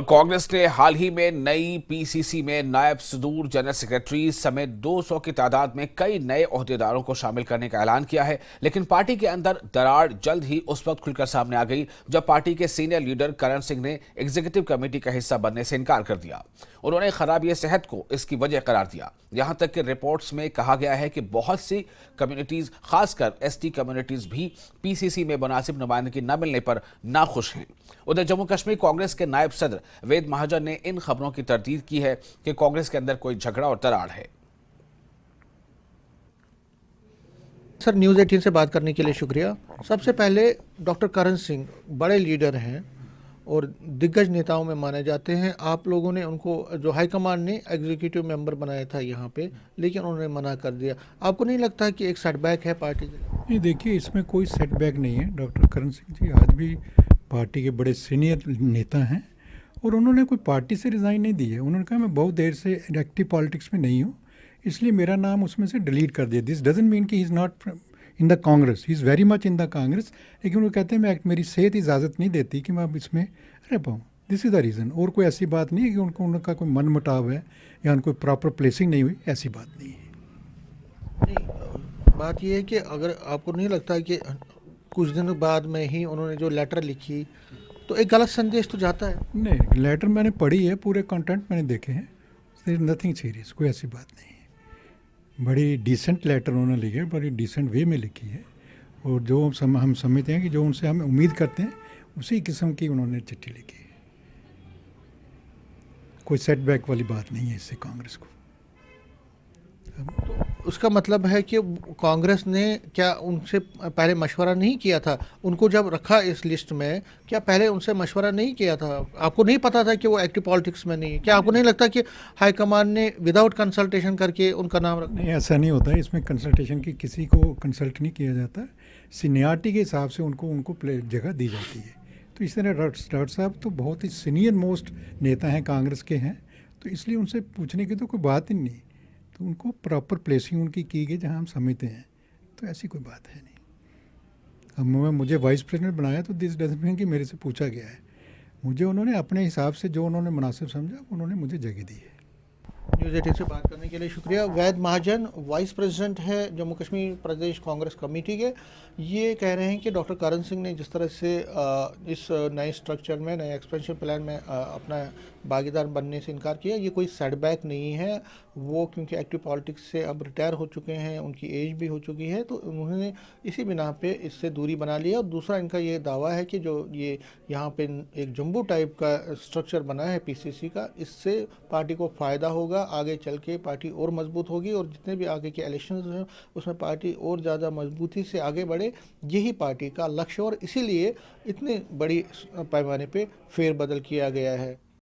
कांग्रेस ने हाल ही में नई पीसीसी में नायब सदूर जनरल सेक्रेटरी समेत 200 की तादाद में कई नए ओहदेदारों को शामिल करने का ऐलान किया है। लेकिन पार्टी के अंदर दरार जल्द ही उस वक्त खुलकर सामने आ गई जब पार्टी के सीनियर लीडर करण सिंह ने एग्जीक्यूटिव कमेटी का हिस्सा बनने से इनकार कर दिया। उन्होंने खराबी सेहत को इसकी वजह करार दिया। यहां तक कि रिपोर्ट्स में कहा गया है कि बहुत सी कम्युनिटीज, खासकर एसटी कम्युनिटीज भी पीसीसी में मुनासिब नुमाइंदगी न मिलने पर नाखुश हैं। उधर जम्मू कश्मीर कांग्रेस के नायब सदर वेद महाजन ने इन खबरों की तरदीद की है कि कांग्रेस के अंदर कोई झगड़ा और दरार है। सर, न्यूज़ 18 से बात करने के लिए शुक्रिया। सबसे पहले डॉक्टर करण सिंह बड़े लीडर हैं और दिग्गज नेताओं में माने जाते हैं। आप लोगों ने उनको, जो हाईकमान ने एग्जीक्यूटिव मेंबर बनाया था यहाँ पे, लेकिन उन्होंने मना कर दिया। आपको नहीं लगता कि एक सेटबैक है पार्टी के लिए? नहीं, देखिए, इसमें कोई सेटबैक नहीं है। डॉक्टर करण सिंह जी आज भी पार्टी के बड़े सीनियर नेता हैं और उन्होंने कोई पार्टी से रिज़ाइन नहीं दी है। उन्होंने कहा मैं बहुत देर से एक्टिव पॉलिटिक्स में नहीं हूँ, इसलिए मेरा नाम उसमें से डिलीट कर दिया। दिस डजंट मीन कि he is not in the Congress, he is very much in the Congress. लेकिन वो कहते हैं मेरी सेहत इजाज़त नहीं देती कि मैं अब इसमें रह पाऊँ। This is the reason. और कोई ऐसी बात नहीं है कि उनका कोई मन मुटाव है या उनको प्रॉपर प्लेसिंग नहीं हुई, ऐसी बात नहीं है। नहीं, बात यह है कि अगर आपको नहीं लगता कि कुछ दिनों बाद में ही उन्होंने जो लेटर लिखी तो एक गलत संदेश तो जाता है? नहीं, लेटर मैंने पढ़ी है, पूरे कंटेंट मैंने देखे हैं। देयर इज नथिंग सीरियस, कोई ऐसी बात नहीं है। बड़ी डिसेंट लेटर उन्होंने लिखी है, बड़ी डिसेंट वे में लिखी है और जो हम समझते हैं कि जो उनसे हम उम्मीद करते हैं उसी किस्म की उन्होंने चिट्ठी लिखी है। कोई सेटबैक वाली बात नहीं है इससे कांग्रेस को। तो उसका मतलब है कि कांग्रेस ने क्या उनसे पहले मशवरा नहीं किया था? उनको जब रखा इस लिस्ट में, क्या पहले उनसे मशवरा नहीं किया था? आपको नहीं पता था कि वो एक्टिव पॉलिटिक्स में नहीं है? क्या आपको नहीं लगता कि हाईकमान ने विदाउट कंसल्टेशन करके उनका नाम रखा? नहीं, ऐसा नहीं होता है। इसमें कंसल्टेशन की किसी को कंसल्ट नहीं किया जाता। सीनियरिटी के हिसाब से उनको जगह दी जाती है। तो इस तरह डॉक्टर साहब तो बहुत ही सीनियर मोस्ट नेता हैं, कांग्रेस के हैं, तो इसलिए उनसे पूछने की तो कोई बात ही नहीं। तो उनको प्रॉपर प्लेसिंग उनकी की गई जहां हम समझते हैं, तो ऐसी कोई बात है नहीं। अब मुझे वाइस प्रेसिडेंट बनाया तो दिस डजंट मीन कि मेरे से पूछा गया है। मुझे उन्होंने अपने हिसाब से जो उन्होंने मुनासिब समझा उन्होंने मुझे जगह दी है। न्यूज़ 18 से बात करने के लिए शुक्रिया। वैद महाजन वाइस प्रेसिडेंट है जम्मू कश्मीर प्रदेश कांग्रेस कमेटी के। ये कह रहे हैं कि डॉक्टर करण सिंह ने जिस तरह से इस नए स्ट्रक्चर में, नए एक्सपेंशन प्लान में अपना भागीदार बनने से इनकार किया, ये कोई सेटबैक नहीं है। वो क्योंकि एक्टिव पॉलिटिक्स से अब रिटायर हो चुके हैं, उनकी एज भी हो चुकी है, तो उन्होंने इसी बिना पे इससे दूरी बना लिया। और दूसरा इनका ये दावा है कि जो ये यहाँ पे एक जम्बू टाइप का स्ट्रक्चर बना है पीसीसी का, इससे पार्टी को फ़ायदा होगा। आगे चल के पार्टी और मजबूत होगी और जितने भी आगे के इलेक्शंस हैं उसमें पार्टी और ज़्यादा मजबूती से आगे बढ़े, यही पार्टी का लक्ष्य। और इसीलिए इतने बड़ी पैमाने पे फेरबदल किया गया है।